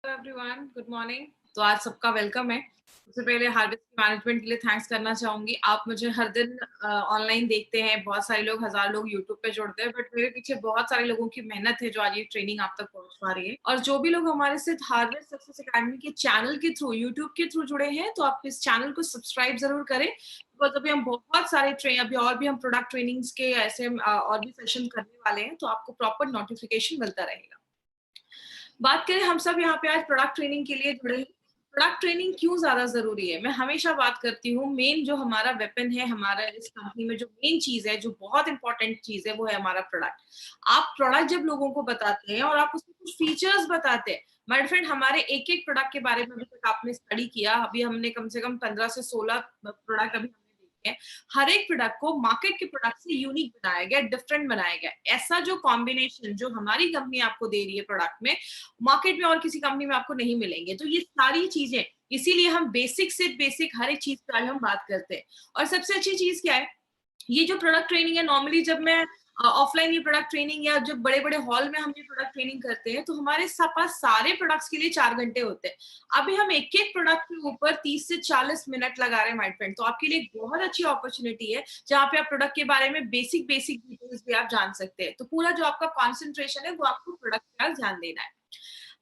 Hello everyone, good morning. तो आज सबका वेलकम है। सबसे पहले हार्वेस्ट मैनेजमेंट के लिए थैंक्स करना चाहूंगी। आप मुझे हर दिन ऑनलाइन देखते हैं, बहुत सारे लोग, हजार लोग यूट्यूब पे जुड़ते हैं, बट मेरे पीछे बहुत सारे लोगों की मेहनत है जो आज ये ट्रेनिंग आप तक पहुंच पा रही है। और जो भी लोग हमारे साथ हार्वेस्ट सक्सेस अकेडमी के चैनल के थ्रू, यूट्यूब के थ्रू जुड़े हैं, तो आप इस चैनल को सब्सक्राइब जरूर करें, बिकॉज अभी हम बहुत सारे अभी और भी हम प्रोडक्ट ट्रेनिंग्स के ऐसे और भी सेशन करने वाले हैं, तो आपको प्रॉपर नोटिफिकेशन मिलता रहेगा। बात करें, हम सब यहाँ पे आज प्रोडक्ट ट्रेनिंग के लिए जुड़े हैं। प्रोडक्ट ट्रेनिंग क्यों ज्यादा जरूरी है? मैं हमेशा बात करती हूँ, मेन जो हमारा वेपन है, हमारा इस कंपनी में जो मेन चीज है, जो बहुत इंपॉर्टेंट चीज है, वो है हमारा प्रोडक्ट। आप प्रोडक्ट जब लोगों को बताते हैं और आप उसमें कुछ फीचर्स बताते हैं, माय फ्रेंड, हमारे एक एक प्रोडक्ट के बारे में अभी तक आपने स्टडी किया, अभी हमने कम से कम 15 से 16 प्रोडक्ट अभी हमने देखे हैं। हर एक प्रोडक्ट को मार्केट के प्रोडक्ट से यूनिक बनाया गया, डिफरेंट बनाया गया। ऐसा जो कॉम्बिनेशन जो हमारी कंपनी आपको दे रही है प्रोडक्ट में, मार्केट में और किसी कंपनी में आपको नहीं मिलेंगे। तो ये सारी चीजें, इसीलिए हम बेसिक से बेसिक हर एक चीज पर आज हम बात करते हैं। और सबसे अच्छी चीज क्या है, ये जो प्रोडक्ट ट्रेनिंग है, नॉर्मली जब मैं ऑफलाइन ये प्रोडक्ट ट्रेनिंग या जब बड़े बड़े हॉल में हम ये प्रोडक्ट ट्रेनिंग करते हैं, तो हमारे पास सारे प्रोडक्ट्स के लिए 4 घंटे होते हैं। अभी हम एक एक प्रोडक्ट के ऊपर 30 से 40 मिनट लगा रहे हैं, माय फ्रेंड। तो आपके लिए एक बहुत अच्छी अपॉर्चुनिटी है, जहाँ पे आप प्रोडक्ट के बारे में बेसिक बेसिक डिटेल्स भी आप जान सकते हैं। तो पूरा जो आपका कॉन्सेंट्रेशन है, वो आपको प्रोडक्ट पर ध्यान देना है।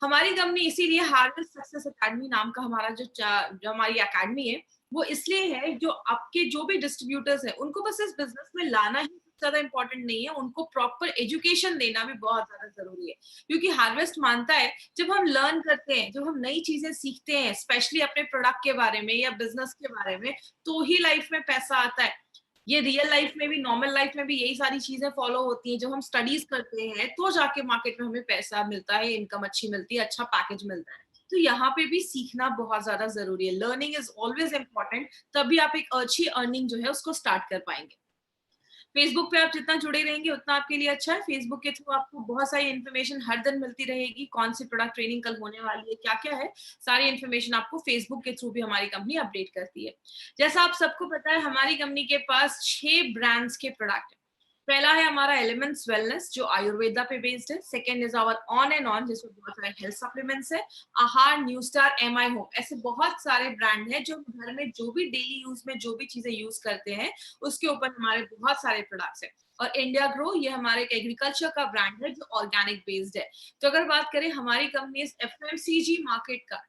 हमारी कंपनी इसीलिए हार्वेस्ट सक्सेस अकेडमी नाम का हमारा जो हमारी अकेडमी है, वो इसलिए है, जो आपके जो भी डिस्ट्रीब्यूटर्स हैं, उनको बस इस बिजनेस में लाना ही ज्यादा इंपॉर्टेंट नहीं है, उनको प्रॉपर एजुकेशन देना भी बहुत ज्यादा जरूरी है। क्योंकि हार्वेस्ट मानता है, जब हम लर्न करते हैं, जब हम नई चीजें सीखते हैं, स्पेशली अपने प्रोडक्ट के बारे में या बिजनेस के बारे में, तो ही लाइफ में पैसा आता है। ये रियल लाइफ में भी, नॉर्मल लाइफ में भी यही सारी चीजें फॉलो होती हैं। जब हम स्टडीज करते हैं, तो जाके मार्केट में हमें पैसा मिलता है, इनकम अच्छी मिलती है, अच्छा पैकेज मिलता है। तो यहाँ पे भी सीखना बहुत ज्यादा जरूरी है। लर्निंग इज ऑलवेज इंपॉर्टेंट, तभी आप एक अच्छी अर्निंग जो है उसको स्टार्ट कर पाएंगे। फेसबुक पे आप जितना जुड़े रहेंगे, उतना आपके लिए अच्छा है। फेसबुक के थ्रू आपको बहुत सारी इन्फॉर्मेशन हर दिन मिलती रहेगी, कौन सी प्रोडक्ट ट्रेनिंग कल होने वाली है, क्या क्या है, सारी इन्फॉर्मेशन आपको फेसबुक के थ्रू भी हमारी कंपनी अपडेट करती है। जैसा आप सबको पता है, हमारी कंपनी के पास 6 ब्रांड्स के प्रोडक्ट है। पहला है हमारा एलिमेंट्स वेलनेस, जो आयुर्वेदा पे बेस्ड है। Second is our on and on, जिसमें बहुत सारे हेल्थ सप्लीमेंट्स है। आहार, न्यू स्टार, एमआई होम, ऐसे बहुत सारे ब्रांड हैं जो घर में जो भी डेली यूज में जो भी चीजें यूज करते हैं, उसके ऊपर हमारे बहुत सारे प्रोडक्ट्स हैं। और इंडिया ग्रो, ये हमारे एक एग्रीकल्चर का ब्रांड है जो ऑर्गेनिक बेस्ड है। तो अगर बात करें, हमारी कंपनी इस एफएमसीजी मार्केट का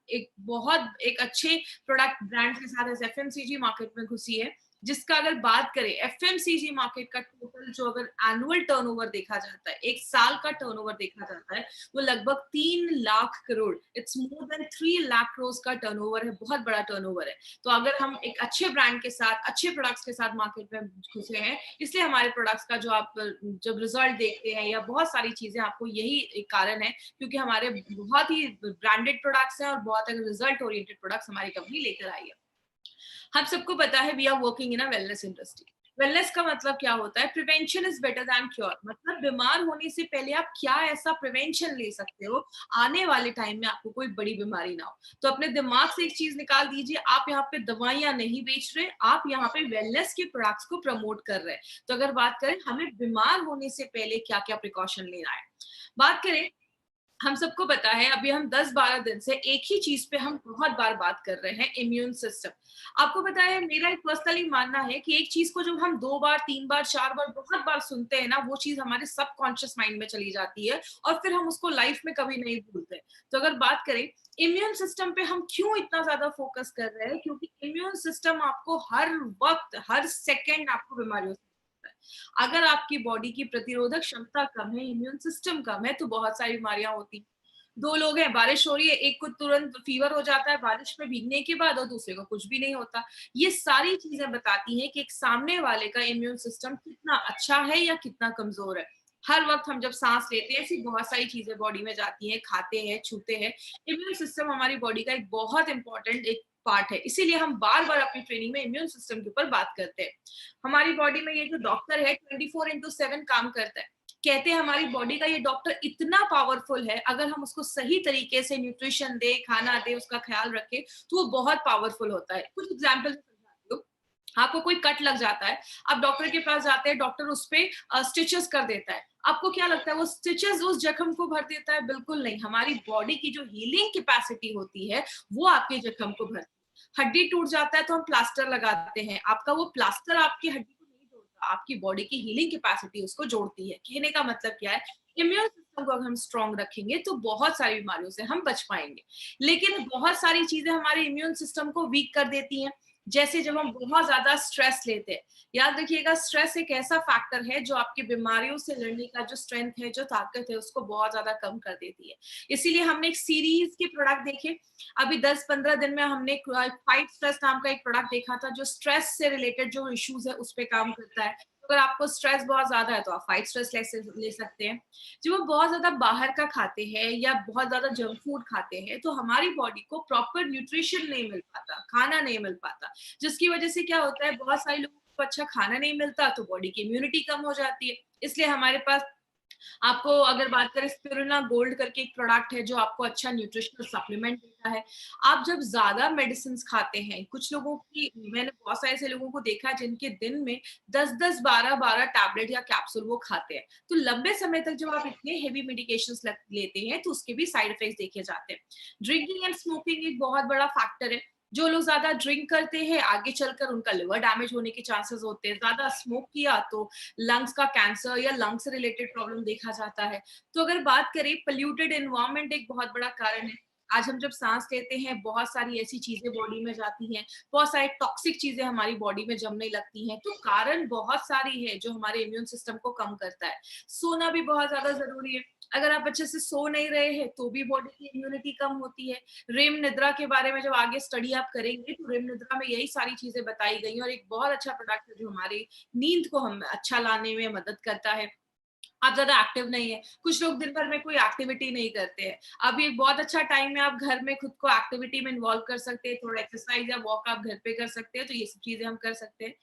एक अच्छे प्रोडक्ट ब्रांड के साथ इस एफएमसीजी मार्केट में घुसी है, जिसका अगर बात करें, एफएमसीजी मार्केट का टोटल जो अगर एनुअल टर्नओवर देखा जाता है, एक साल का टर्नओवर देखा जाता है, वो लगभग 3 lakh crore, it's more than 3 lakh crore का टर्नओवर है। बहुत बड़ा टर्नओवर है। तो अगर हम एक अच्छे ब्रांड के साथ, अच्छे प्रोडक्ट्स के साथ मार्केट में घुसे हैं, इसलिए हमारे प्रोडक्ट्स का जो आप जब रिजल्ट देखते हैं या बहुत सारी चीजें, आपको यही एक कारण है, क्योंकि हमारे बहुत ही ब्रांडेड प्रोडक्ट्स हैं और बहुत रिजल्ट ओरिएंटेड प्रोडक्ट्स हमारी कंपनी लेकर आई है। हम सबको पता है, we are working in a wellness industry. Wellness का मतलब क्या होता है? Prevention is better than cure. मतलब बीमार होने से पहले आप क्या ऐसा प्रिवेंशन ले सकते हो, आने वाले टाइम में आपको कोई बड़ी बीमारी ना हो। तो अपने दिमाग से एक चीज निकाल दीजिए, आप यहाँ पे दवाइयां नहीं बेच रहे, आप यहाँ पे वेलनेस के प्रोडक्ट्स को प्रमोट कर रहे हैं। तो अगर बात करें, हमें बीमार होने से पहले क्या क्या प्रिकॉशन लेना है, बात करें, हम सबको पता है, अभी हम 10-12 दिन से एक ही चीज पे हम बहुत बार बात कर रहे हैं, इम्यून सिस्टम। आपको पता है, मेरा एक पर्सनली मानना है कि एक चीज को जब हम 2 बार, 3 बार, 4 बार, बहुत बार सुनते हैं ना, वो चीज हमारे सबकॉन्शियस माइंड में चली जाती है और फिर हम उसको लाइफ में कभी नहीं भूलते। तो अगर बात करें, इम्यून सिस्टम पे हम क्यों इतना ज्यादा फोकस कर रहे हैं? क्योंकि इम्यून सिस्टम आपको हर वक्त, हर सेकेंड आपको बीमारियों से, अगर आपकी बॉडी की प्रतिरोधक क्षमता कम है, इम्यून सिस्टम कम है, तो बहुत सारी बीमारियां होती। 2 लोग हैं, बारिश हो रही है, एक को तुरंत फीवर हो जाता है बारिश में भीगने के बाद, और दूसरे को कुछ भी नहीं होता। ये सारी चीजें बताती हैं कि एक सामने वाले का इम्यून सिस्टम कितना अच्छा है या कितना कमजोर है। हर वक्त हम जब सांस लेते हैं, ऐसी बहुत सारी चीजें बॉडी में जाती हैं, खाते हैं, छूते हैं। इम्यून सिस्टम हमारी बॉडी का एक बहुत इंपॉर्टेंट एक पार्ट है, इसीलिए हम बार बार अपनी ट्रेनिंग में इम्यून सिस्टम के ऊपर बात करते हैं। हमारी बॉडी में ये जो डॉक्टर है, 24/7 काम करता है। कहते हैं हमारी बॉडी का ये डॉक्टर इतना पावरफुल है, अगर हम उसको सही तरीके से न्यूट्रिशन दे, खाना दे, उसका ख्याल रखे, तो वो बहुत पावरफुल होता है। कुछ एग्जाम्पल समझाती हूँ। आपको कोई कट लग जाता है, आप डॉक्टर के पास जाते हैं, डॉक्टर उस पे स्टिचेस कर देता है। आपको क्या लगता है वो स्टिचेस उस जख्म को भर देता है? बिल्कुल नहीं। हमारी बॉडी की जो हीलिंग कैपेसिटी होती है, वो आपके जख्म को भरती है। हड्डी टूट जाता है तो हम प्लास्टर लगाते हैं। आपका वो प्लास्टर आपकी हड्डी को नहीं जोड़ता, आपकी बॉडी की हीलिंग कैपेसिटी उसको जोड़ती है। कहने का मतलब क्या है? इम्यून सिस्टम को अगर हम स्ट्रांग रखेंगे तो बहुत सारी बीमारियों से हम बच पाएंगे। लेकिन बहुत सारी चीजें हमारे इम्यून सिस्टम को वीक कर देती हैं। जैसे जब हम बहुत ज्यादा स्ट्रेस लेते हैं, याद रखिएगा स्ट्रेस एक ऐसा फैक्टर है जो आपकी बीमारियों से लड़ने का जो स्ट्रेंथ है, जो ताकत है, उसको बहुत ज्यादा कम कर देती है। इसीलिए हमने एक सीरीज के प्रोडक्ट देखे, अभी 10-15 दिन में हमने फाइट स्ट्रेस नाम का एक प्रोडक्ट देखा था, जो स्ट्रेस से रिलेटेड जो इश्यूज है उस पर काम करता है। तो अगर आपको स्ट्रेस बहुत ज्यादा है तो आप फाइट स्ट्रेस ले सकते हैं। जब वो बहुत ज्यादा बाहर का खाते हैं या बहुत ज्यादा जंक फूड खाते हैं तो हमारी बॉडी को प्रॉपर न्यूट्रिशन नहीं मिल पाता, खाना नहीं मिल पाता, जिसकी वजह से क्या होता है, बहुत सारे लोगों को अच्छा खाना नहीं मिलता तो बॉडी की इम्यूनिटी कम हो जाती है। इसलिए हमारे पास, आपको अगर बात करें, स्पिरुलिना गोल्ड करके एक प्रोडक्ट है जो आपको अच्छा न्यूट्रिशनल सप्लीमेंट देता है। आप जब ज्यादा मेडिसिन खाते हैं, कुछ लोगों की, मैंने बहुत सारे ऐसे लोगों को देखा जिनके दिन में 10-10 12-12 टैबलेट या कैप्सूल वो खाते हैं। तो लंबे समय तक जब आप इतने हेवी मेडिकेशंस लेते हैं तो उसके भी साइड इफेक्ट्स देखे जाते हैं। ड्रिंकिंग एंड स्मोकिंग एक बहुत बड़ा फैक्टर है। जो लोग ज्यादा ड्रिंक करते हैं आगे चलकर उनका लिवर डैमेज होने के चांसेस होते हैं। ज्यादा स्मोक किया तो लंग्स का कैंसर या लंग्स से रिलेटेड प्रॉब्लम देखा जाता है। तो अगर बात करें, पोल्यूटेड एनवायरनमेंट एक बहुत बड़ा कारण है। आज हम जब सांस लेते हैं बहुत सारी ऐसी चीजें बॉडी में जाती हैं, बहुत सारी टॉक्सिक चीजें हमारी बॉडी में जमने लगती हैं। तो कारण बहुत सारी है जो हमारे इम्यून सिस्टम को कम करता है। सोना भी बहुत ज्यादा जरूरी है। अगर आप अच्छे से सो नहीं रहे हैं तो भी बॉडी की इम्यूनिटी कम होती है। रेम निद्रा के बारे में जब आगे स्टडी आप करेंगे तो रेम निद्रा में यही सारी चीजें बताई गई, और एक बहुत अच्छा प्रोडक्ट है जो हमारी नींद को हम अच्छा लाने में मदद करता है। आप ज्यादा एक्टिव नहीं है, कुछ लोग दिन भर में कोई एक्टिविटी नहीं करते हैं, अभी एक बहुत अच्छा टाइम है, आप घर में खुद को एक्टिविटी में इन्वॉल्व कर सकते हैं, थोड़ा एक्सरसाइज या वॉक आप घर पे कर सकते हैं, तो ये सब चीजें हम कर सकते हैं।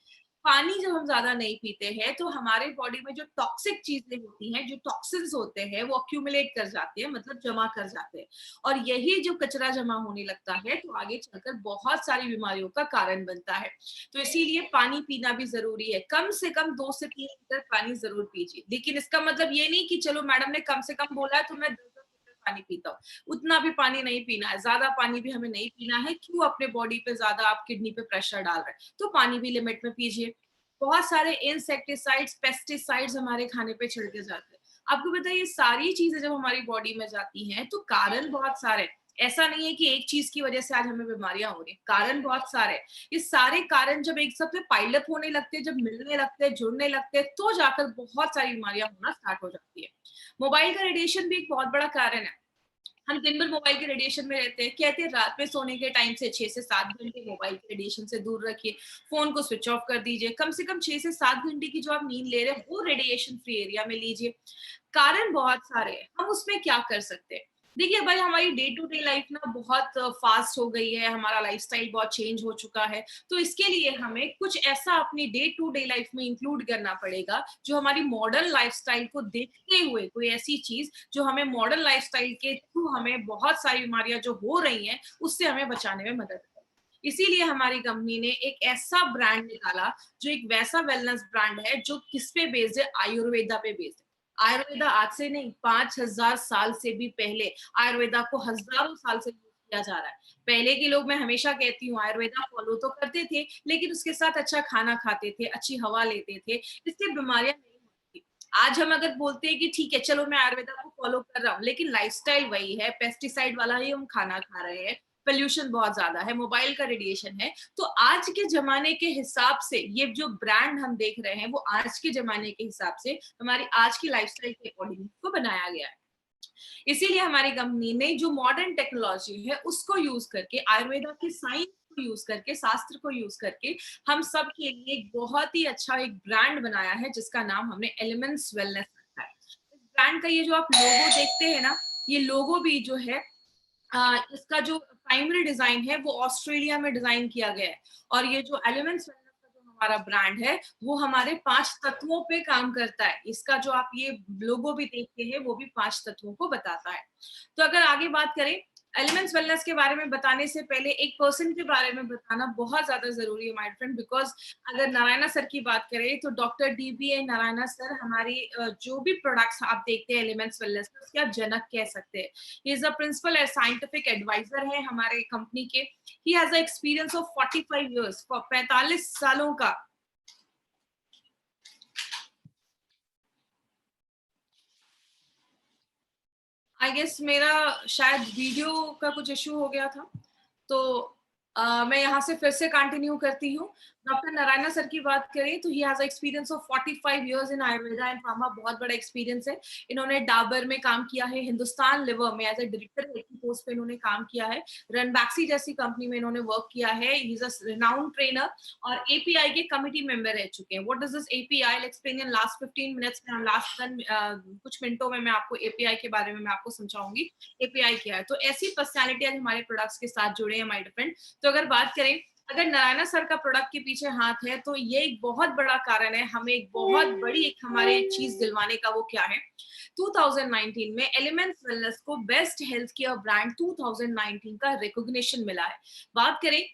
पानी जब हम ज्यादा नहीं पीते हैं तो हमारे बॉडी में जो टॉक्सिक चीजें होती हैं, जो टॉक्सिन्स होते हैं, वो अक्यूमुलेट कर जाते हैं, मतलब जमा कर जाते हैं। और यही जो कचरा जमा होने लगता है तो आगे चलकर बहुत सारी बीमारियों का कारण बनता है। तो इसीलिए पानी पीना भी जरूरी है। कम से कम 2 से 3 लीटर पानी जरूर पीजिए। लेकिन इसका मतलब ये नहीं कि चलो मैडम ने कम से कम बोला है तो मैं 10-10 लीटर पानी पीता हूँ। उतना भी पानी नहीं पीना है, ज्यादा पानी भी हमें नहीं पीना है। क्यों अपने बॉडी पे ज्यादा आप किडनी पे प्रेशर डाल रहे हैं? तो पानी भी लिमिट में पीजिए। बहुत सारे इंसेक्टिसाइड्स, पेस्टिसाइड्स हमारे खाने पे छिड़के जाते हैं। आपको पता है ये सारी चीजें जब हमारी बॉडी में जाती हैं तो कारण बहुत सारे हैं। ऐसा नहीं है कि एक चीज की वजह से आज हमें बीमारियां हो रही हैं, कारण बहुत सारे हैं। ये सारे कारण जब एक साथ में पाइल अप होने लगते हैं, जब मिलने लगते हैं, जुड़ने लगते हैं, तो जाकर बहुत सारी बीमारियां होना स्टार्ट हो जाती है। मोबाइल का रेडिएशन भी एक बहुत बड़ा कारण है। हम दिन भर मोबाइल के रेडिएशन में रहते हैं। कहते हैं रात में सोने के टाइम से 6 से 7 घंटे मोबाइल के रेडिएशन से दूर रखिए, फोन को स्विच ऑफ कर दीजिए। कम से कम 6 से 7 घंटे की जो आप नींद ले रहे हैं वो रेडिएशन फ्री एरिया में लीजिए। कारण बहुत सारे हैं, हम उसमें क्या कर सकते हैं? देखिए भाई, हमारी डे टू डे लाइफ ना बहुत फास्ट हो गई है, हमारा लाइफस्टाइल बहुत चेंज हो चुका है। तो इसके लिए हमें कुछ ऐसा अपनी डे टू डे लाइफ में इंक्लूड करना पड़ेगा जो हमारी मॉडर्न लाइफस्टाइल को देखते हुए, कोई ऐसी चीज जो हमें मॉडर्न लाइफस्टाइल के थ्रू हमें बहुत सारी बीमारियां जो हो रही हैं उससे हमें बचाने में मदद करे। इसीलिए हमारी कंपनी ने एक ऐसा ब्रांड निकाला जो एक वैसा वेलनेस ब्रांड है जो किस पे बेस्ड है? आयुर्वेदा पे बेस्ड है। आयुर्वेदा आज से नहीं, 5000 साल से भी पहले आयुर्वेदा को हजारों साल से यूज किया जा रहा है। पहले के लोग, मैं हमेशा कहती हूँ, आयुर्वेदा फॉलो तो करते थे लेकिन उसके साथ अच्छा खाना खाते थे, अच्छी हवा लेते थे, इससे बीमारियां नहीं होती थी। आज हम अगर बोलते हैं कि ठीक है चलो मैं आयुर्वेदा को फॉलो कर रहा हूँ, लेकिन लाइफस्टाइल वही है, पेस्टिसाइड वाला ही हम खाना खा रहे हैं, पोल्यूशन बहुत ज्यादा है, मोबाइल का रेडिएशन है। तो आज के जमाने के हिसाब से ये जो ब्रांड हम देख रहे हैं वो आज के जमाने के हिसाब से हमारी आज की लाइफस्टाइल के अकॉर्डिंग को बनाया गया है। इसीलिए हमारी कंपनी ने जो मॉडर्न टेक्नोलॉजी है उसको यूज करके, आयुर्वेदा की साइंस को यूज करके, शास्त्र को यूज करके हम सब के लिए एक बहुत ही अच्छा एक ब्रांड बनाया है जिसका नाम हमने एलिमेंट्स वेलनेस रखा है। इस ब्रांड का ये जो आप लोगो देखते हैं ना, ये लोगो भी जो है, इसका जो प्राइमरी डिजाइन है वो ऑस्ट्रेलिया में डिजाइन किया गया है। और ये जो एलिमेंट्स वेलनेस का जो हमारा ब्रांड है वो हमारे 5 तत्वों पे काम करता है। इसका जो आप ये लोगो भी देखते हैं वो भी 5 तत्वों को बताता है। तो अगर आगे बात करें, एलिमेंट्स वेलनेस के बारे में बताने से पहले एक पर्सन के बारे में बताना बहुत ज्यादा जरूरी है माय फ्रेंड, बिकॉज अगर नारायणा सर की बात करें तो डॉक्टर DBA नारायणा सर हमारी जो भी प्रोडक्ट्स आप देखते हैं एलिमेंट्स वेलनेस में, उसके आप जनक कह सकते हैं। He is a principal and scientific advisor है हमारे कंपनी के। He has a experience of 45 years, 45 सालों का। आई गेस मेरा शायद वीडियो का कुछ इशू हो गया था, तो मैं यहाँ से फिर से कंटिन्यू करती हूँ। डॉक्टर नारायणा सर की बात करें तो he has experience of 45 years in Ayurveda and pharma, बहुत बड़ा एक्सपीरियंस है। इन्होंने डाबर में काम किया है, हिंदुस्तान लिवर में एज ए डायरेक्टर की पोस्ट पे इन्होंने काम किया है, रनबैक्सी जैसी कंपनी में इन्होंने वर्क किया है। ही इज अ रिनाउंड ट्रेनर और API के कमिटी मेंबर रह चुके हैं। What is this API? I will explain in last 15 minutes में, लास्ट कुछ मिनटों में मैं आपको API के बारे में मैं आपको समझाऊंगी API क्या है। तो ऐसी पर्सनैलिटी आज हमारे प्रोडक्ट्स के साथ जुड़े हैं माय फ्रेंड। तो अगर बात करें, अगर नारायणा सर का प्रोडक्ट के पीछे हाथ है तो ये एक बहुत बड़ा कारण है, हमें एक बहुत बड़ी एक हमारे चीज दिलवाने का। वो क्या है? 2019 में एलिमेंट्स वेलनेस को बेस्ट हेल्थ केयर ब्रांड 2019 का रिकॉग्निशन मिला है। बात करें,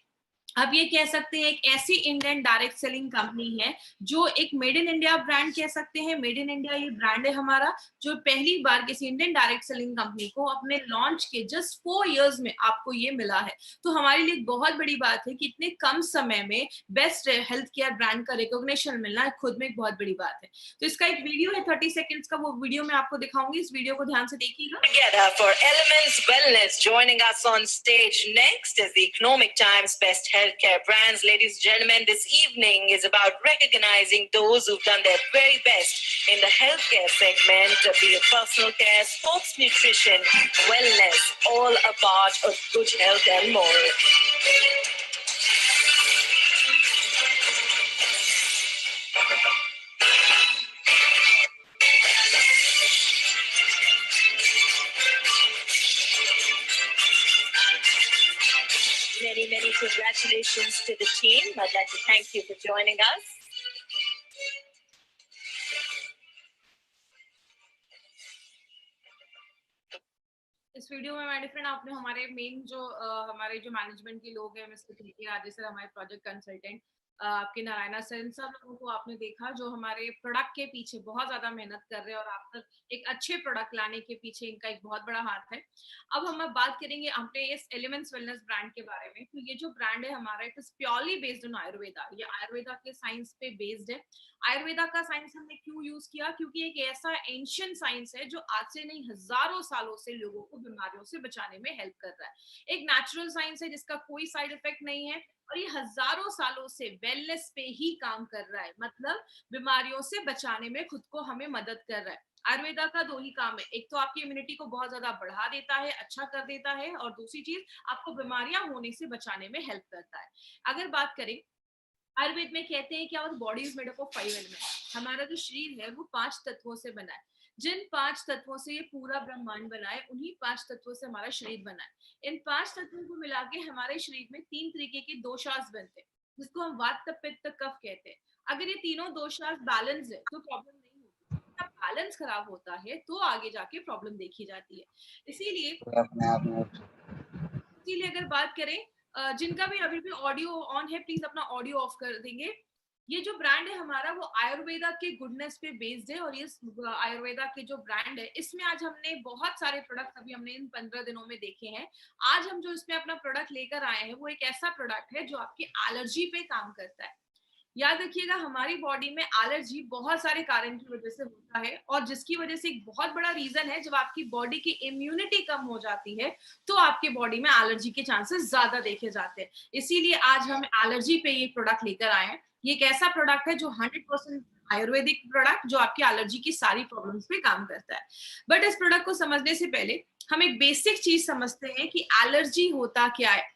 आप ये कह सकते हैं एक ऐसी इंडियन डायरेक्ट सेलिंग कंपनी है जो एक मेड इन इंडिया ब्रांड कह सकते हैं। मेड इन इंडिया ये ब्रांड है हमारा, जो पहली बार किसी इंडियन डायरेक्ट सेलिंग कंपनी को अपने लॉन्च के जस्ट 4 इयर्स में आपको ये मिला है। तो हमारे लिए बहुत बड़ी बात है कि इतने कम समय में बेस्ट हेल्थ केयर ब्रांड का रिकॉग्निशन मिलना खुद में एक बहुत बड़ी बात है। तो इसका एक वीडियो है 30 सेकेंड्स का, वो वीडियो मैं आपको दिखाऊंगी। इस वीडियो को ध्यान से देखिएगा। Together for Elements Wellness, joining us on stage next is the Economic Times Best Healthcare Brands. Ladies and gentlemen, this evening is about recognizing those who've done their very best in the healthcare segment, be it personal care, sports nutrition, wellness, all a part of good health and more. Many congratulations to the team. I'd like to thank you for joining us. इस video में my friend आपने हमारे main जो हमारे जो management के लोग हैं, मिस्टर KK राजेश सर, हमारे प्रोजेक्ट कंसल्टेंट, आपके नारायणा सर, इन सब लोगों को आपने देखा जो हमारे प्रोडक्ट के पीछे बहुत ज्यादा मेहनत कर रहे हैं और आप तक एक अच्छे प्रोडक्ट लाने के पीछे इनका एक बहुत बड़ा हाथ है। अब हम बात करेंगे अपने इस एलिमेंट्स वेलनेस ब्रांड के बारे में। तो ये जो ब्रांड है हमारा, it is purely based on Ayurveda. ये आयुर्वेदा के साइंस पे बेस्ड है। आयुर्वेदा का साइंस हमने क्यों यूज किया? क्योंकि एक ऐसा एंशियंट साइंस है जो आज से नहीं हजारों सालों से लोगों को बीमारियों से बचाने में हेल्प कर रहा है। एक नेचुरल साइंस है जिसका कोई साइड इफेक्ट नहीं है और ये हजारों सालों से वेलनेस पे ही काम कर रहा है, मतलब बीमारियों से बचाने में खुद को हमें मदद कर रहा है। आयुर्वेदा का 2 ही काम है, एक तो आपकी इम्यूनिटी को बहुत ज्यादा बढ़ा देता है, अच्छा कर देता है, और दूसरी चीज आपको बीमारियां होने से बचाने में हेल्प करता है। अगर बात करें, आयुर्वेद में कहते हैं कि our body is made up of 5 elements. हमारा जो शरीर है वो 5 तत्वों से बना है। जिन 5 तत्वों से ये पूरा ब्रह्मांड बना है, उन्हीं 5 तत्वों से हमारा शरीर बना है। इन 5 तत्वों को मिला के हमारे शरीर में 3 तरीके के दोषास बनते हैं, जिसको हम वात पित्त कफ कहते हैं। अगर ये तीनों दोषास बैलेंस है तो प्रॉब्लम नहीं होती। जब बैलेंस खराब होता है तो आगे जाके प्रॉब्लम देखी जाती है। इसीलिए अगर बात करें, जिनका भी अभी भी ऑडियो ऑन है, प्लीज अपना ऑडियो ऑफ कर देंगे। ये जो ब्रांड है हमारा वो आयुर्वेदा के गुडनेस पे बेस्ड है, और ये आयुर्वेदा के जो ब्रांड है इसमें आज हमने बहुत सारे प्रोडक्ट अभी हमने इन 15 दिनों में देखे हैं। आज हम जो इसमें अपना प्रोडक्ट लेकर आए हैं वो एक ऐसा प्रोडक्ट है जो आपकी एलर्जी पे काम करता है। याद रखिएगा, हमारी बॉडी में एलर्जी बहुत सारे कारण की वजह से होता है, और जिसकी वजह से एक बहुत बड़ा रीजन है, जब आपकी बॉडी की इम्यूनिटी कम हो जाती है तो आपके बॉडी में एलर्जी के चांसेस ज्यादा देखे जाते हैं। इसीलिए आज हम एलर्जी पे ये प्रोडक्ट लेकर आए हैं। ये एक ऐसा प्रोडक्ट है जो 100% आयुर्वेदिक प्रोडक्ट, जो आपकी एलर्जी की सारी प्रॉब्लम्स पे काम करता है। बट इस प्रोडक्ट को समझने से पहले हम एक बेसिक चीज समझते हैं कि एलर्जी होता क्या है।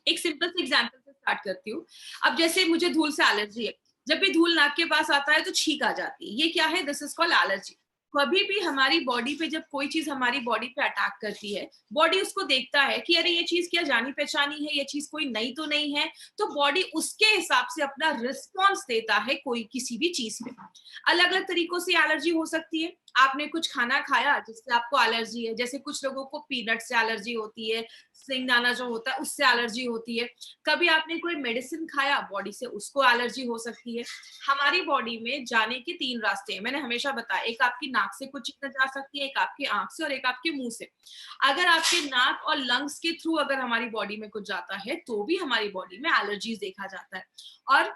एक सिंपल सी एग्जांपल से स्टार्ट करती हूँ। अब जैसे मुझे धूल से एलर्जी है, जब भी धूल नाक के पास आता है तो छींक आ जाती है। ये क्या है? This is called allergy. कभी भी हमारी बॉडी पे जब कोई चीज हमारी बॉडी पे अटैक करती है, बॉडी उसको देखता है कि अरे ये चीज क्या जानी पहचानी है, ये चीज कोई नई तो नहीं है, तो बॉडी उसके हिसाब से अपना रिस्पॉन्स देता है कोई किसी भी चीज पे। अलग अलग तरीकों से एलर्जी हो सकती है। आपने कुछ खाना खाया जिससे आपको एलर्जी है, जैसे कुछ लोगों को पीनट से एलर्जी होती है, सिंगदाना जो होता है उससे एलर्जी होती है। कभी आपने कोई मेडिसिन खाया बॉडी से, उसको एलर्जी हो सकती है। हमारी बॉडी में जाने के 3 रास्ते हैं, मैंने हमेशा बताया, एक आपकी नाक से कुछ चीजें जा सकती है, एक आपकी आंख से और एक आपके मुंह से। अगर आपके नाक और लंग्स के थ्रू अगर हमारी बॉडी में कुछ जाता है तो भी हमारी बॉडी में एलर्जीज देखा जाता है। और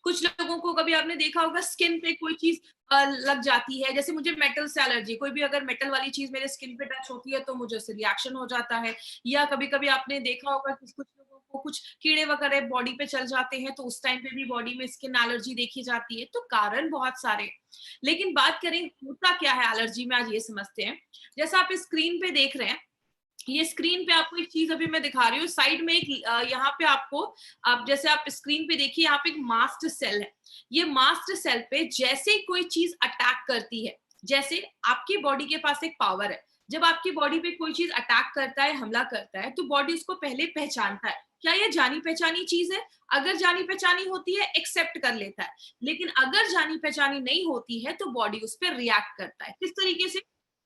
कुछ लोगों को, कभी आपने देखा होगा, स्किन पे कोई चीज लग जाती है, जैसे मुझे मेटल से एलर्जी, कोई भी अगर मेटल वाली चीज मेरे स्किन पे टच होती है तो मुझे उससे रिएक्शन हो जाता है। या कभी कभी आपने देखा होगा कि कुछ लोगों को कुछ कीड़े वगैरह बॉडी पे चल जाते हैं तो उस टाइम पे भी बॉडी में स्किन एलर्जी देखी जाती है। तो कारण बहुत सारे हैं। लेकिन बात करें होता क्या है एलर्जी में, आज ये समझते हैं। जैसा आप स्क्रीन पे देख रहे हैं, ये स्क्रीन पे आपको एक चीज अभी मैं दिखा रही हूँ, साइड में एक यहाँ पे आपको, आप जैसे आप स्क्रीन पे देखिए, यहाँ पे एक मास्ट सेल है। ये मास्ट सेल पे जैसे ही कोई चीज अटैक करती है, जैसे आपकी बॉडी के पास एक पावर है, जब आपकी बॉडी पे कोई चीज अटैक करता है, हमला करता है, तो बॉडी उसको पहले पहचानता है, क्या ये जानी पहचानी चीज है। अगर जानी पहचानी होती है एक्सेप्ट कर लेता है, लेकिन अगर जानी पहचानी नहीं होती है तो बॉडी उस पर रिएक्ट करता है। किस तरीके से,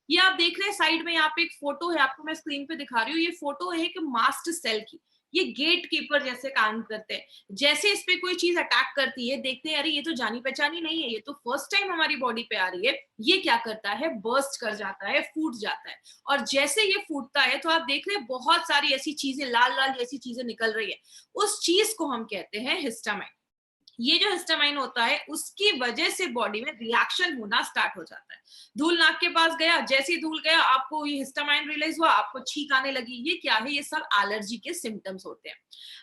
ये आप देख रहे हैं साइड में, यहाँ पे एक फोटो है, आपको मैं स्क्रीन पे दिखा रही हूँ। ये फोटो है एक मास्ट सेल की। ये गेट कीपर जैसे काम करते हैं। जैसे इस पे कोई चीज अटैक करती है, देखते हैं अरे ये तो जानी पहचानी नहीं है, ये तो फर्स्ट टाइम हमारी बॉडी पे आ रही है, ये क्या करता है, बर्स्ट कर जाता है, फूट जाता है। और जैसे ये फूटता है तो आप देख रहे हैं बहुत सारी ऐसी चीजें, लाल लाल जैसी चीजें निकल रही है। उस चीज को हम कहते हैं हिस्टामाइन। ये जो हिस्टामाइन होता है उसकी वजह से बॉडी में रिएक्शन होना स्टार्ट हो जाता है। धूल नाक के पास गया, जैसे ही धूल गया आपको ये हिस्टामाइन रिलीज हुआ, आपको छींक आने लगी। ये क्या है, ये सब एलर्जी के सिम्टम्स होते हैं।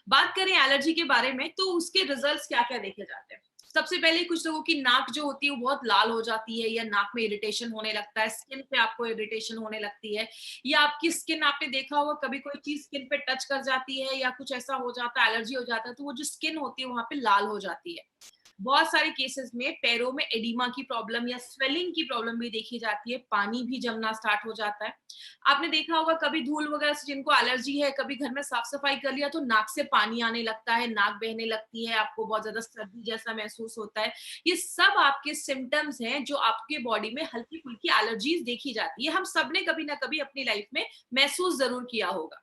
बात करें एलर्जी के बारे में तो उसके रिजल्ट्स क्या क्या देखे जाते हैं। सबसे पहले कुछ लोगों की नाक जो होती है वो बहुत लाल हो जाती है, या नाक में इरिटेशन होने लगता है, स्किन पे आपको इरिटेशन होने लगती है, या आपकी स्किन, आपने देखा होगा कभी कोई चीज स्किन पे टच कर जाती है या कुछ ऐसा हो जाता है, एलर्जी हो जाता है, तो वो जो स्किन होती है वहां पे लाल हो जाती है। बहुत सारे केसेस में पैरों में एडिमा की प्रॉब्लम या स्वेलिंग की प्रॉब्लम भी देखी जाती है, पानी भी जमना स्टार्ट हो जाता है। आपने देखा होगा कभी धूल वगैरह से जिनको एलर्जी है, कभी घर में साफ सफाई कर लिया तो नाक से पानी आने लगता है, नाक बहने लगती है, आपको बहुत ज्यादा सर्दी जैसा महसूस होता है। ये सब आपके सिम्टम्स हैं जो आपके बॉडी में हल्की फुल्की एलर्जीज देखी जाती है। हम सबने कभी ना कभी अपनी लाइफ में महसूस जरूर किया होगा।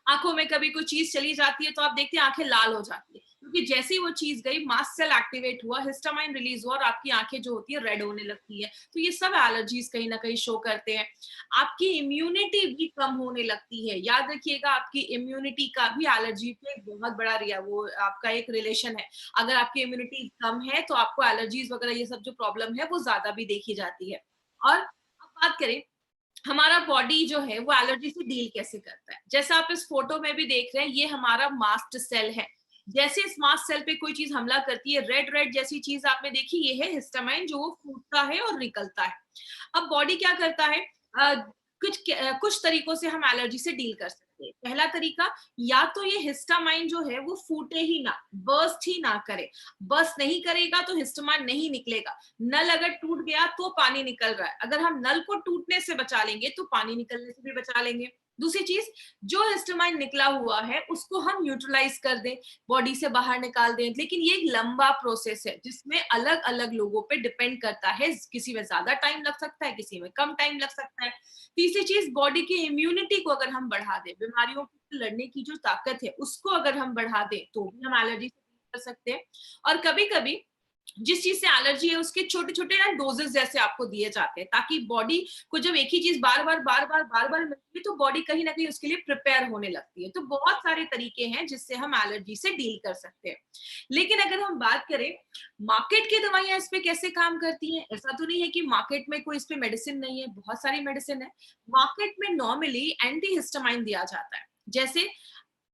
आंखों में कभी कोई चीज चली जाती है तो आप देखते हैं आंखें लाल हो जाती है, क्योंकि जैसे ही वो चीज गई, मास्ट सेल एक्टिवेट हुआ, हिस्टामाइन रिलीज हुआ और आपकी आंखें जो होती है रेड होने लगती है। तो ये सब एलर्जीज कहीं ना कहीं शो करते हैं। आपकी इम्यूनिटी भी कम होने लगती है। याद रखिएगा, आपकी इम्यूनिटी का भी एलर्जी पे एक बहुत बड़ा वो आपका एक रिलेशन है। अगर आपकी इम्यूनिटी कम है तो आपको एलर्जीज वगैरह ये सब जो प्रॉब्लम है वो ज्यादा भी देखी जाती है। और अब बात करें हमारा बॉडी जो है वो एलर्जी से डील कैसे करता है। जैसा आप इस फोटो में भी देख रहे हैं, ये हमारा मास्ट सेल है। जैसे इस मास्ट सेल पे कोई चीज हमला करती है, रेड रेड जैसी चीज आपने देखी, ये है हिस्टामाइन जो वो फूटता है और निकलता है। अब बॉडी क्या करता है, कुछ तरीकों से हम एलर्जी से डील कर सकते हैं। पहला तरीका, या तो ये हिस्टामाइन जो है वो फूटे ही ना, बर्स्ट ही ना करे। बर्स्ट नहीं करेगा तो हिस्टामाइन नहीं निकलेगा। नल अगर टूट गया तो पानी निकल रहा है, अगर हम नल को टूटने से बचा लेंगे तो पानी निकलने से भी बचा लेंगे। दूसरी चीज, जो हिस्टामाइन निकला हुआ है उसको हम न्यूट्रलाइज कर दें, बॉडी से बाहर निकाल दें। लेकिन ये एक लंबा प्रोसेस है जिसमें अलग अलग लोगों पे डिपेंड करता है, किसी में ज्यादा टाइम लग सकता है, किसी में कम टाइम लग सकता है। तीसरी चीज, बॉडी की इम्यूनिटी को अगर हम बढ़ा दें, बीमारियों से लड़ने की जो ताकत है उसको अगर हम बढ़ा दें तो भी हम एलर्जी से कर सकते हैं। और कभी कभी जिस चीज से एलर्जी है उसके छोटे छोटे ना डोजेस जैसे आपको दिए जाते हैं, ताकि बॉडी को जब एक ही चीज बार बार मिलती है तो बॉडी कहीं ना कहीं उसके लिए प्रिपेयर होने लगती है। तो बहुत सारे तरीके हैं जिससे हम एलर्जी से डील कर सकते हैं। लेकिन अगर हम बात करें मार्केट की दवाइयां इस पे कैसे काम करती हैं, ऐसा तो नहीं है कि मार्केट में कोई इस पे मेडिसिन नहीं है, बहुत सारी मेडिसिन है। मार्केट में नॉर्मली एंटी हिस्टामाइन दिया जाता है। जैसे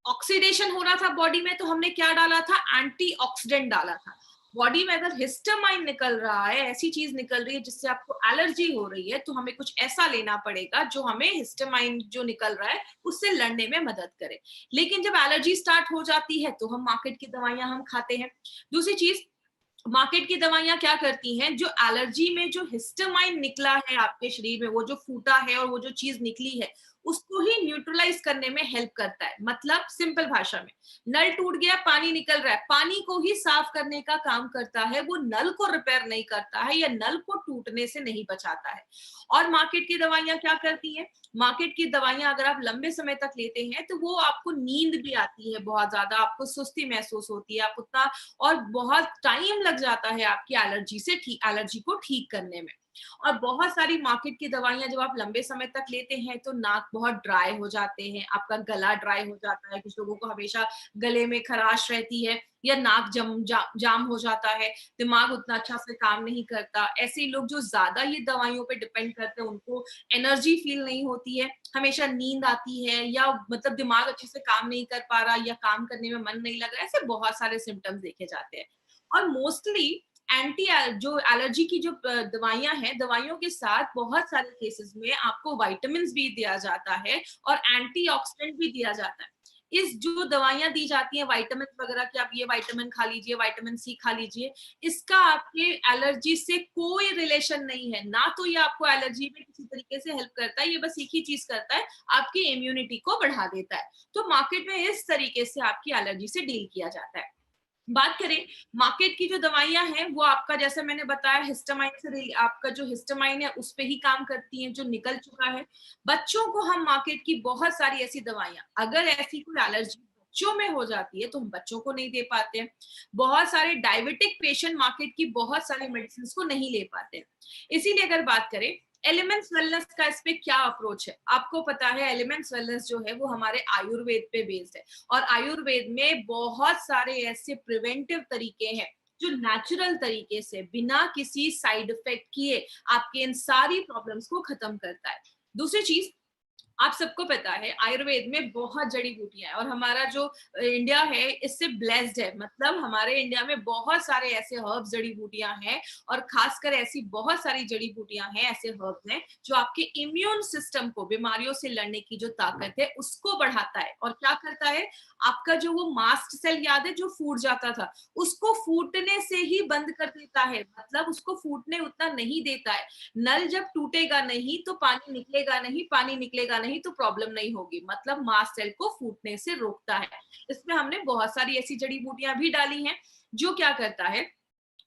ऑक्सीडेशन हो रहा था बॉडी में तो हमने क्या डाला था, एंटीऑक्सीडेंट डाला था। बॉडी में अगर हिस्टामाइन निकल रहा है, ऐसी चीज निकल रही है जिससे आपको एलर्जी हो रही है, तो हमें कुछ ऐसा लेना पड़ेगा जो हमें हिस्टामाइन जो निकल रहा है उससे लड़ने में मदद करे। लेकिन जब एलर्जी स्टार्ट हो जाती है तो हम मार्केट की दवाइयां हम खाते हैं। दूसरी चीज, मार्केट की दवाइयां क्या करती हैं, जो एलर्जी में जो हिस्टामाइन निकला है आपके शरीर में, वो जो फूटा है और वो जो चीज निकली है उसको ही न्यूट्रलाइज करने में हेल्प करता है। मतलब सिंपल भाषा में, नल टूट गया, पानी निकल रहा है, पानी को ही साफ करने का काम करता है, वो नल को रिपेयर नहीं करता है या नल को टूटने से नहीं बचाता है। और मार्केट की दवाइयां क्या करती हैं? मार्केट की दवाइयां अगर आप लंबे समय तक लेते हैं तो वो आपको नींद भी आती है बहुत ज्यादा, आपको सुस्ती महसूस होती है, आप उतना, और बहुत टाइम लग जाता है आपकी एलर्जी को ठीक करने में। और बहुत सारी मार्केट की दवाइयां जब आप लंबे समय तक लेते हैं तो नाक बहुत ड्राई हो जाते हैं, आपका गला ड्राई हो जाता है, कुछ लोगों को हमेशा गले में खराश रहती है या नाक जाम हो जाता है, दिमाग उतना अच्छा से काम नहीं करता। ऐसे लोग जो ज्यादा ये दवाइयों पे डिपेंड करते हैं उनको एनर्जी फील नहीं होती है, हमेशा नींद आती है, या मतलब दिमाग अच्छे से काम नहीं कर पा रहा या काम करने में मन नहीं लग रहा, ऐसे बहुत सारे सिम्टम्स देखे जाते हैं। और मोस्टली एंटी जो एलर्जी की जो दवाइयां हैं, दवाइयों के साथ बहुत सारे केसेस में आपको विटामिन भी दिया जाता है और एंटीऑक्सीडेंट भी दिया जाता है। इस जो दवाइयां दी जाती हैं विटामिन वगैरह की, आप ये विटामिन खा लीजिए, विटामिन सी खा लीजिए, इसका आपके एलर्जी से कोई रिलेशन नहीं है। ना तो ये आपको एलर्जी में किसी तरीके से हेल्प करता है, ये बस एक ही चीज करता है, आपकी इम्यूनिटी को बढ़ा देता है। तो मार्केट में इस तरीके से आपकी एलर्जी से डील किया जाता है। बात करें मार्केट की जो दवाइयां हैं, वो आपका जैसे मैंने बताया हिस्टामाइन से, आपका जो हिस्टामाइन है उस पे ही काम करती हैं जो निकल चुका है। बच्चों को हम मार्केट की बहुत सारी ऐसी दवाइयां, अगर ऐसी कोई एलर्जी बच्चों में हो जाती है तो हम बच्चों को नहीं दे पाते हैं। बहुत सारे डायबिटिक पेशेंट मार्केट की बहुत सारी मेडिसिन को नहीं ले पाते हैं। इसीलिए अगर बात करें एलिमेंट्स वेलनेस का, इस पे क्या अप्रोच है? आपको पता है एलिमेंट्स वेलनेस जो है वो हमारे आयुर्वेद पे बेस्ड है, और आयुर्वेद में बहुत सारे ऐसे प्रिवेंटिव तरीके हैं जो नेचुरल तरीके से बिना किसी साइड इफेक्ट किए आपके इन सारी प्रॉब्लम्स को खत्म करता है। दूसरी चीज, आप सबको पता है आयुर्वेद में बहुत जड़ी बूटियां हैं, और हमारा जो इंडिया है इससे ब्लेस्ड है। मतलब हमारे इंडिया में बहुत सारे ऐसे हर्ब्स, जड़ी बूटियां हैं, और खासकर ऐसी बहुत सारी जड़ी बूटियां हैं, ऐसे हर्ब्स हैं जो आपके इम्यून सिस्टम को, बीमारियों से लड़ने की जो ताकत है उसको बढ़ाता है। और क्या करता है, आपका जो वो मास्ट सेल याद है जो फूट जाता था, उसको फूटने से ही बंद कर देता है, मतलब उसको फूटने उतना नहीं देता है। नल जब टूटेगा नहीं तो पानी निकलेगा नहीं, पानी निकलेगा नहीं तो प्रॉब्लम नहीं होगी, मतलब मास्ट सेल को फूटने से रोकता है। इसमें हमने बहुत सारी ऐसी जड़ी बूटियां भी डाली हैं जो क्या करता है,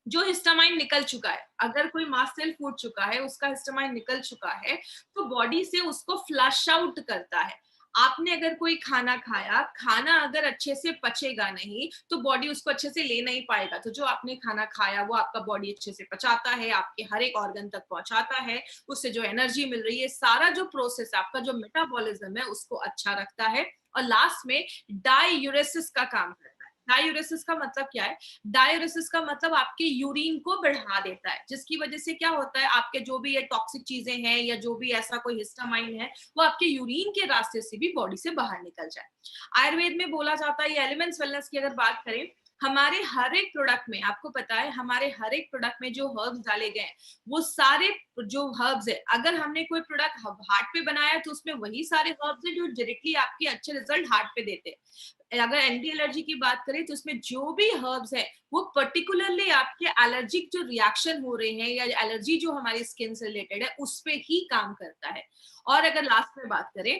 जो हिस्टामाइन निकल चुका है, अगर कोई मास्ट सेल फूट चुका है, उसका हिस्टामाइन निकल चुका है, तो बॉडी से उसको फ्लश आउट करता है। आपने अगर कोई खाना खाया, खाना अगर अच्छे से पचेगा नहीं तो बॉडी उसको अच्छे से ले नहीं पाएगा। तो जो आपने खाना खाया वो आपका बॉडी अच्छे से पचाता है, आपके हर एक ऑर्गन तक पहुंचाता है, उससे जो एनर्जी मिल रही है, सारा जो प्रोसेस आपका जो मेटाबॉलिज्म है उसको अच्छा रखता है। और लास्ट में डायूरेसिस का काम करता है। डायूरेसिस का मतलब क्या है? डायूरेसिस का मतलब आपके यूरिन को बढ़ा देता है, जिसकी वजह से क्या होता है, आपके जो भी ये टॉक्सिक चीजें हैं या जो भी ऐसा कोई हिस्टामाइन है वो आपके यूरिन के रास्ते से भी बॉडी से बाहर निकल जाए। आयुर्वेद में बोला जाता है, ये एलिमेंट्स वेलनेस की अगर बात करें, हमारे हर एक प्रोडक्ट में, आपको पता है हमारे हर एक प्रोडक्ट में जो हर्ब्स डाले गए हैं, वो सारे जो हर्ब्स है, अगर हमने कोई प्रोडक्ट हार्ट पे बनाया तो उसमें वही सारे हर्ब्स है जो डायरेक्टली आपके अच्छे रिजल्ट हार्ट पे देते हैं। अगर एंटी एलर्जी की बात करें तो उसमें जो भी हर्ब्स है वो पर्टिकुलरली आपके एलर्जिक जो रिएक्शन हो रहे हैं या एलर्जी जो हमारी स्किन से रिलेटेड है उस पे ही काम करता है। और अगर लास्ट में बात करें,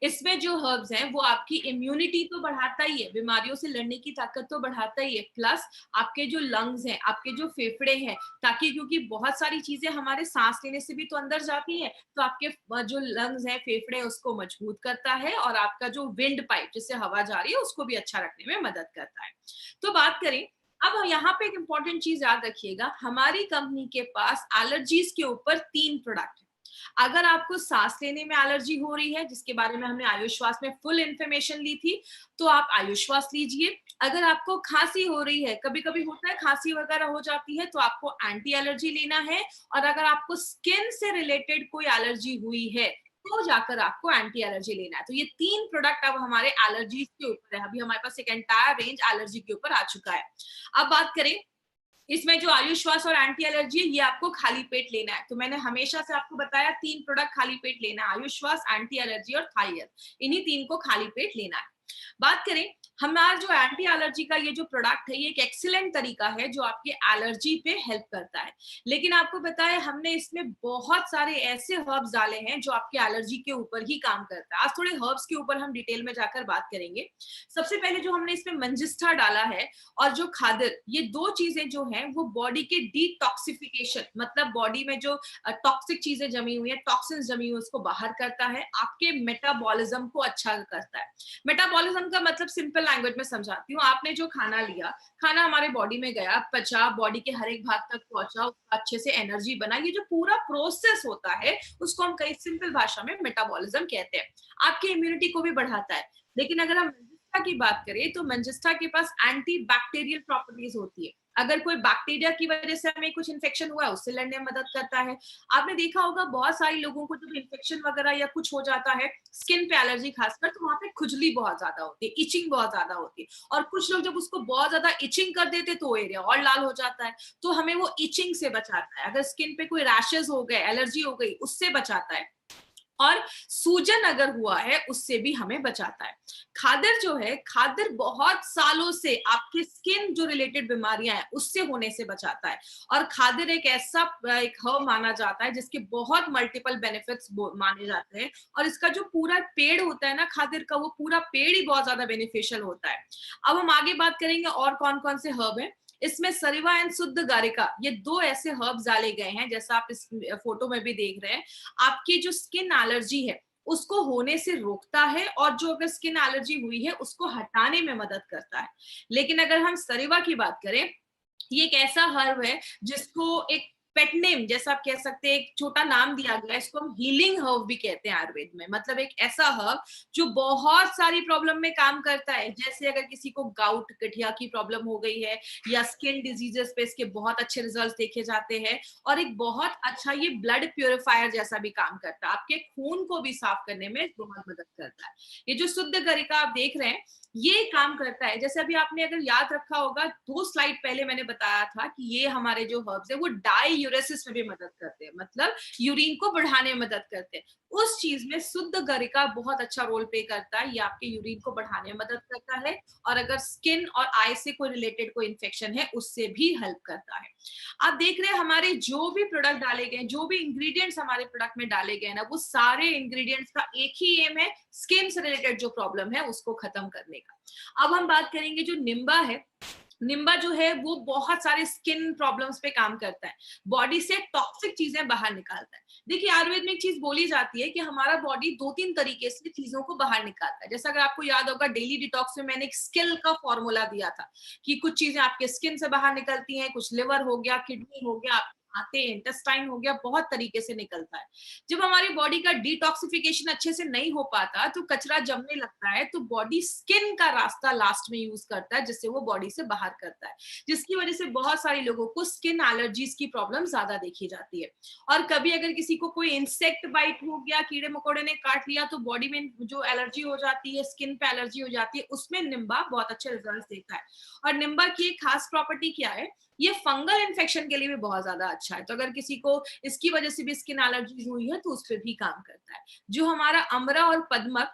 इसमें जो हर्ब्स हैं वो आपकी इम्यूनिटी तो बढ़ाता ही है, बीमारियों से लड़ने की ताकत तो बढ़ाता ही है, प्लस आपके जो लंग्स हैं, आपके जो फेफड़े हैं, ताकि क्योंकि बहुत सारी चीजें हमारे सांस लेने से भी तो अंदर जाती हैं, तो आपके जो लंग्स हैं, फेफड़े, उसको मजबूत करता है, और आपका जो विंड पाइप जिससे हवा जा रही है उसको भी अच्छा रखने में मदद करता है। तो बात करें, अब यहाँ पे एक इंपॉर्टेंट चीज याद रखिएगा, हमारी कंपनी के पास एलर्जीज के ऊपर 3 प्रोडक्ट है। अगर आपको सांस लेने में एलर्जी हो रही है, जिसके बारे में हमने आयुश्वास में फुल इंफॉर्मेशन ली थी, तो आप आयुश्वास लीजिए। अगर आपको खांसी हो रही है, कभी कभी होता है खांसी वगैरह हो जाती है, तो आपको एंटी एलर्जी लेना है। और अगर आपको स्किन से रिलेटेड कोई एलर्जी हुई है तो जाकर आपको एंटी एलर्जी लेना है। तो ये 3 प्रोडक्ट अब हमारे एलर्जीज के ऊपर है। अभी हमारे पास एक एंटायर रेंज एलर्जी के ऊपर आ चुका है। अब बात करें, इसमें जो आयुश्वास और एंटी एलर्जी है ये आपको खाली पेट लेना है। तो मैंने हमेशा से आपको बताया 3 प्रोडक्ट खाली पेट लेना है, आयुश्वास, एंटी एलर्जी और थाई हेल्थ, इन्हीं 3 को खाली पेट लेना है। बात करें हमारा जो एंटी एलर्जी का ये जो प्रोडक्ट है, ये एक एक्सीलेंट तरीका है जो आपके एलर्जी पे हेल्प करता है। लेकिन आपको पता है हमने इसमें बहुत सारे ऐसे हर्ब्स डाले हैं जो आपके एलर्जी के ऊपर ही काम करता है। आज थोड़े हर्ब्स के ऊपर हम डिटेल में जाकर बात करेंगे। सबसे पहले जो हमने इसमें मंजिस्टा डाला है और जो खादिर, ये 2 चीजें जो हैं वो बॉडी के डिटॉक्सिफिकेशन, मतलब बॉडी में जो टॉक्सिक चीजें जमी हुई है, टॉक्सिन्स जमी हुई है, उसको बाहर करता है, आपके मेटाबॉलिज्म को अच्छा करता है। मेटाबॉलिज्म का मतलब सिंपल लैंग्वेज में समझाती हूँ। आपने जो खाना लिया, खाना हमारे बॉडी में गया, पचा, बॉडी के हर एक भाग तक पहुंचा, अच्छे से एनर्जी बना, ये जो पूरा प्रोसेस होता है उसको हम कई सिंपल भाषा में मेटाबॉलिज्म कहते हैं। आपकी इम्यूनिटी को भी बढ़ाता है। लेकिन अगर हम मंजिस्टा की बात करें तो मंजिस्टा के पास एंटी बैक्टीरियल प्रॉपर्टीज होती है। अगर कोई बैक्टीरिया की वजह से हमें कुछ इन्फेक्शन हुआ है, उससे लड़ने में मदद करता है। आपने देखा होगा बहुत सारे लोगों को जब इन्फेक्शन वगैरह या कुछ हो जाता है, स्किन पे एलर्जी खासकर, तो वहां पे खुजली बहुत ज्यादा होती है, इचिंग बहुत ज्यादा होती है। और कुछ लोग जब उसको बहुत ज्यादा इचिंग कर देते तो एरिया और लाल हो जाता है। तो हमें वो इचिंग से बचाता है। अगर स्किन पे कोई रैशेस हो गए, एलर्जी हो गई, उससे बचाता है। और सूजन अगर हुआ है उससे भी हमें बचाता है। खादर जो है, खादर बहुत सालों से आपके स्किन जो रिलेटेड बीमारियां हैं उससे होने से बचाता है। और खादर एक ऐसा एक हर्ब माना जाता है जिसके बहुत मल्टीपल बेनिफिट्स माने जाते हैं। और इसका जो पूरा पेड़ होता है ना खादर का, वो पूरा पेड़ ही बहुत ज्यादा बेनिफिशियल होता है। अब हम आगे बात करेंगे और कौन कौन से हर्ब हैं। इसमें सरिवा एंड शुद्ध गारिका, ये 2 ऐसे हर्ब्स डाले गए हैं, जैसा आप इस फोटो में भी देख रहे हैं। आपकी जो स्किन एलर्जी है उसको होने से रोकता है, और जो अगर स्किन एलर्जी हुई है उसको हटाने में मदद करता है। लेकिन अगर हम सरिवा की बात करें, ये एक ऐसा हर्ब है जिसको एक पेट नेम जैसा आप कह सकते हैं, एक छोटा नाम दिया गया है। इसको हम हीलिंग हर्ब भी कहते हैं आयुर्वेद में। मतलब एक ऐसा हर्ब जो बहुत सारी प्रॉब्लम में काम करता है। जैसे अगर किसी को गाउट, गठिया की प्रॉब्लम हो गई है, या स्किन डिजीजेस पे इसके बहुत अच्छे रिजल्ट देखे जाते हैं। और एक बहुत अच्छा ये ब्लड प्यूरिफायर जैसा भी काम करता है, आपके खून को भी साफ करने में बहुत मदद करता है। ये जो शुद्ध गरिका आप देख रहे हैं, ये काम करता है। जैसे अभी आपने अगर याद रखा होगा, 2 स्लाइड पहले मैंने बताया था कि ये हमारे जो हर्ब्स है वो डाईयूरेसिस में भी मदद करते हैं, मतलब यूरिन को बढ़ाने में मदद करते हैं। उस चीज में शुद्ध गरिका बहुत अच्छा रोल प्ले करता है। ये आपके यूरिन को बढ़ाने में मदद करता है, और अगर स्किन और आई से कोई रिलेटेड कोई इन्फेक्शन है उससे भी हेल्प करता है। आप देख रहे हैं हमारे जो भी प्रोडक्ट डाले गए, जो भी इंग्रेडिएंट्स हमारे प्रोडक्ट में डाले गए ना, वो सारे इंग्रेडिएंट्स का एक ही एम है, स्किन से रिलेटेड जो प्रॉब्लम है उसको खत्म करने का। अब हम बात करेंगे जो निम्बा है। निम्बा जो है वो बहुत सारे स्किन प्रॉब्लम्स पे काम करता है, बॉडी से टॉक्सिक चीजें बाहर निकालता है। देखिए आयुर्वेद में एक चीज बोली जाती है कि हमारा बॉडी 2-3 तरीके से चीजों को बाहर निकालता है। जैसा अगर आपको याद होगा, डेली डिटॉक्स में मैंने एक स्किल का फॉर्मूला दिया था कि कुछ चीजें आपके स्किन से बाहर निकलती हैं, कुछ लिवर हो गया, किडनी हो गया, आते, इंटेस्टाइन हो गया, बहुत तरीके से निकलता है। जब हमारी बॉडी का डिटॉक्सिफिकेशन अच्छे से नहीं हो पाता तो कचरा जमने लगता है, तो बॉडी स्किन का रास्ता लास्ट में यूज करता है, जिससे वो बॉडी से बाहर करता है, जिसकी वजह से बहुत सारे लोगों को स्किन एलर्जीज की प्रॉब्लम ज्यादा देखी जाती है। और कभी अगर किसी को कोई इंसेक्ट बाइट हो गया, कीड़े मकोड़े ने काट लिया, तो बॉडी में जो एलर्जी हो जाती है, स्किन पे एलर्जी हो जाती है, उसमें निम्बा बहुत अच्छे रिजल्ट देता है। और निम्बा की एक खास प्रॉपर्टी क्या है, ये फंगल इन्फेक्शन के लिए भी बहुत ज्यादा अच्छा है। तो अगर किसी को इसकी वजह से भी स्किन एलर्जी हुई है तो उस पर भी काम करता है। जो हमारा अमरा और पद्मक,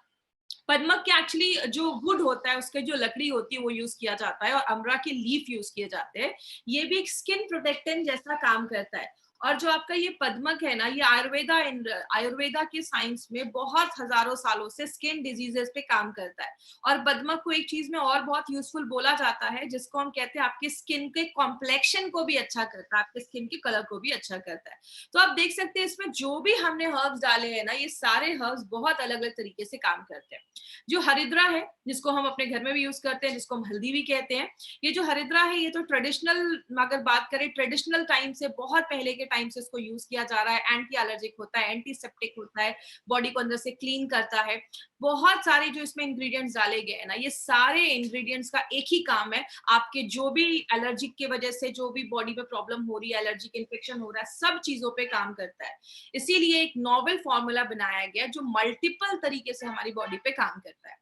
पद्मक के एक्चुअली जो वुड होता है, उसके जो लकड़ी होती है वो यूज किया जाता है, और अमरा के लीफ यूज किए जाते हैं। ये भी एक स्किन प्रोटेक्टेंट जैसा काम करता है। और जो आपका ये पद्मक है ना, ये आयुर्वेदा के साइंस में बहुत हजारों सालों से स्किन डिजीजेस पे काम करता है। और पद्मक को एक चीज में और बहुत यूजफुल बोला जाता है, जिसको हम कहते हैं आपके स्किन के कॉम्प्लेक्शन को भी अच्छा करता है, आपके स्किन के कलर को भी अच्छा करता है। तो आप देख सकते हैं इसमें जो भी हमने हर्ब्स डाले हैं ना, ये सारे हर्ब्स बहुत अलग अलग तरीके से काम करते हैं। जो हरिद्रा है, जिसको हम अपने घर में भी यूज करते हैं, जिसको हम हल्दी भी कहते हैं, ये जो हरिद्रा है ये तो ट्रेडिशनल, अगर बात करें ट्रेडिशनल टाइम से, बहुत पहले के टाइम से इसको यूज किया जा रहा है। एंटी एलर्जिक होता है, एंटीसेप्टिक होता है, बॉडी को अंदर से क्लीन करता है। बहुत सारे जो इसमें इंग्रेडिएंट्स डाले गए हैं ना, ये सारे इंग्रेडिएंट्स का एक ही काम है, आपके जो भी एलर्जिक की वजह से जो भी बॉडी में प्रॉब्लम हो रही है, एलर्जिक इन्फेक्शन हो रहा है, सब चीजों पे काम करता है। इसीलिए एक नॉवेल फॉर्मूला बनाया गया जो मल्टीपल तरीके से हमारी बॉडी पे काम करता है।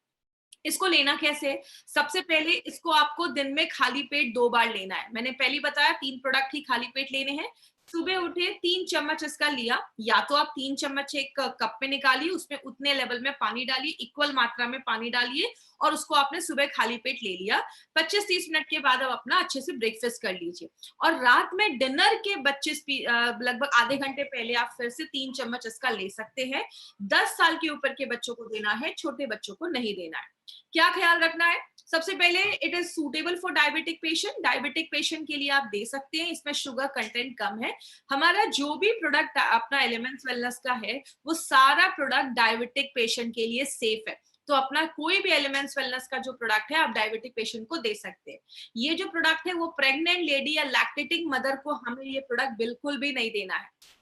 इसको लेना कैसे है? सबसे पहले इसको आपको दिन में खाली पेट 2 बार लेना है। मैंने पहले बताया 3 प्रोडक्ट ही खाली पेट लेने हैं। सुबह उठे 3 चम्मच इसका लिया, या तो आप 3 चम्मच एक कप में निकालिए, उसमें उतने लेवल में पानी डालिए, इक्वल मात्रा में पानी डालिए और उसको आपने सुबह खाली पेट ले लिया। 25-30 मिनट के बाद आप अपना अच्छे से ब्रेकफास्ट कर लीजिए और रात में डिनर के लगभग आधे घंटे पहले आप फिर से 3 चम्मच इसका ले सकते हैं। 10 साल के ऊपर के बच्चों को देना है, छोटे बच्चों को नहीं देना है। क्या ख्याल रखना है? सबसे पहले it is suitable for diabetic patient. Diabetic patient के लिए आप दे सकते हैं, इसमें शुगर कंटेंट कम है। हमारा जो भी प्रोडक्ट अपना एलिमेंट्स वेलनेस का है, वो सारा प्रोडक्ट डायबिटिक पेशेंट के लिए सेफ है। तो अपना कोई भी एलिमेंट्स वेलनेस का जो प्रोडक्ट है आप डायबिटिक पेशेंट को दे सकते हैं। ये जो प्रोडक्ट है वो प्रेग्नेंट लेडी या लैक्टेटिंग मदर को हमें ये प्रोडक्ट बिल्कुल भी नहीं देना है।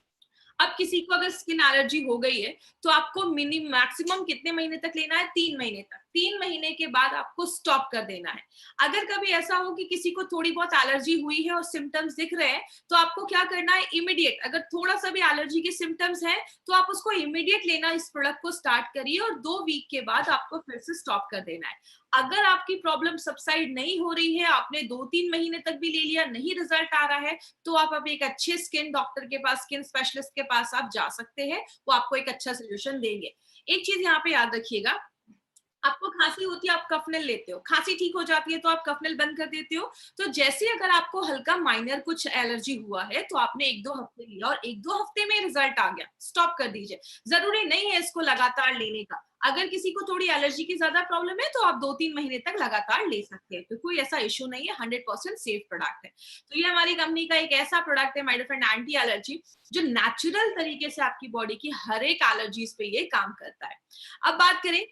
अब किसी को अगर स्किन एलर्जी हो गई है तो आपको मैक्सिमम कितने महीने तक लेना है? 3 महीने तक। 3 महीने के बाद आपको स्टॉप कर देना है। अगर कभी ऐसा हो कि किसी को थोड़ी बहुत एलर्जी हुई है और सिम्टम्स दिख रहे हैं, तो आपको क्या करना है? इमीडिएट, अगर थोड़ा सा भी एलर्जी के सिम्टम्स हैं तो आप उसको इमीडिएट लेना, इस प्रोडक्ट को स्टार्ट करिए और 2 वीक के बाद आपको फिर से स्टॉप कर देना है। अगर आपकी प्रॉब्लम सबसाइड नहीं हो रही है, आपने 2-3 महीने तक भी ले लिया, नहीं रिजल्ट आ रहा है, तो आप अब एक अच्छे स्किन डॉक्टर के पास, स्किन स्पेशलिस्ट के पास आप जा सकते हैं। वो आपको एक अच्छा सोल्यूशन देंगे। एक चीज यहाँ पे याद रखिएगा, आपको खांसी होती है, आप कफनेल लेते हो, खांसी ठीक हो जाती है तो आप कफनेल बंद कर देते हो। तो जैसे अगर आपको हल्का माइनर कुछ एलर्जी हुआ है तो आपने 1-2 हफ्ते लिया और 1-2 हफ्ते में रिजल्ट आ गया, स्टॉप कर दीजिए। जरूरी नहीं है इसको लगातार लेने का। अगर किसी को थोड़ी एलर्जी की ज्यादा प्रॉब्लम है तो आप 2-3 महीने तक लगातार ले सकते हैं, तो कोई ऐसा इश्यू नहीं है। 100% सेफ प्रोडक्ट है। तो ये हमारी कंपनी का एक ऐसा प्रोडक्ट है, my dear friend, anti allergy, जो नेचुरल तरीके से आपकी बॉडी की हर एक एलर्जीज पे ये काम करता है। अब बात करें